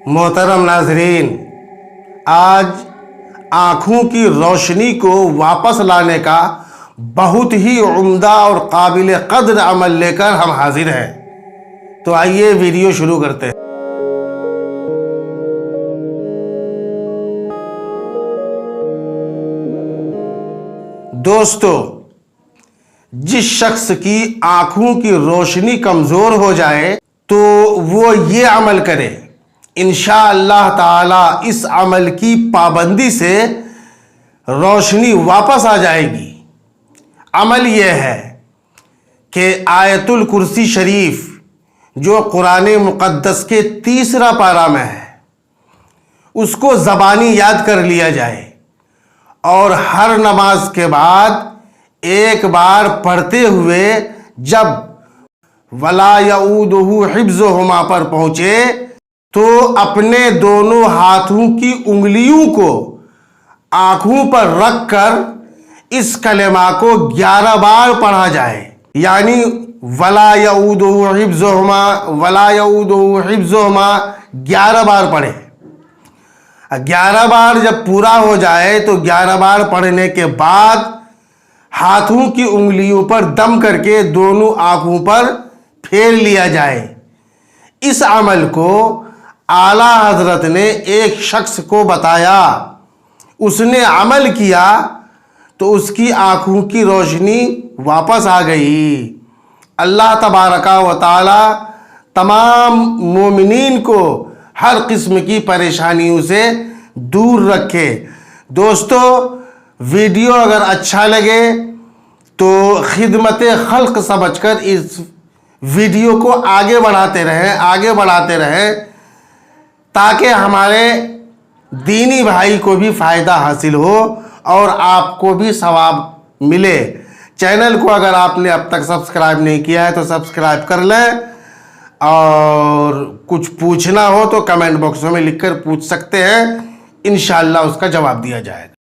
मोहतरम नाजरीन, आज आँखों की रोशनी को वापस लाने का बहुत ही उम्दा और काबिल कद्र अमल लेकर हम हाजिर हैं। तो आइए वीडियो शुरू करते हैं। दोस्तों, जिस शख्स की आँखों की रोशनी कमज़ोर हो जाए तो वो ये अमल करे, इंशाअल्लाह ताला इस अमल की पाबंदी से रोशनी वापस आ जाएगी। अमल यह है कि आयतुल कुर्सी शरीफ जो कुरान मुक़द्दस के तीसरा पारा में है, उसको ज़बानी याद कर लिया जाए और हर नमाज के बाद एक बार पढ़ते हुए जब वला यऊदुहु हिफ्ज़ुहुमा पर पहुँचे तो अपने दोनों हाथों की उंगलियों को आँखों पर रखकर इस कलेमा को 11 बार पढ़ा जाए। यानी वला यऊदुहु हिफ्ज़ुहुमा, वला यऊदुहु हिफ्ज़ुहुमा 11 बार पढ़े। 11 बार जब पूरा हो जाए तो 11 बार पढ़ने के बाद हाथों की उंगलियों पर दम करके दोनों आँखों पर फेर लिया जाए। इस अमल को आला हजरत ने एक शख्स को बताया, उसने अमल किया तो उसकी आँखों की रोशनी वापस आ गई। अल्लाह तबारका व ताला तमाम मोमिनीन को हर किस्म की परेशानियों से दूर रखे। दोस्तों, वीडियो अगर अच्छा लगे तो खिदमत खल्क समझकर इस वीडियो को आगे बढ़ाते रहें ताकि हमारे दीनी भाई को भी फ़ायदा हासिल हो और आपको भी सवाब मिले। चैनल को अगर आपने अब तक सब्सक्राइब नहीं किया है तो सब्सक्राइब कर लें, और कुछ पूछना हो तो कमेंट बॉक्स में लिखकर पूछ सकते हैं, इंशाअल्लाह उसका जवाब दिया जाएगा।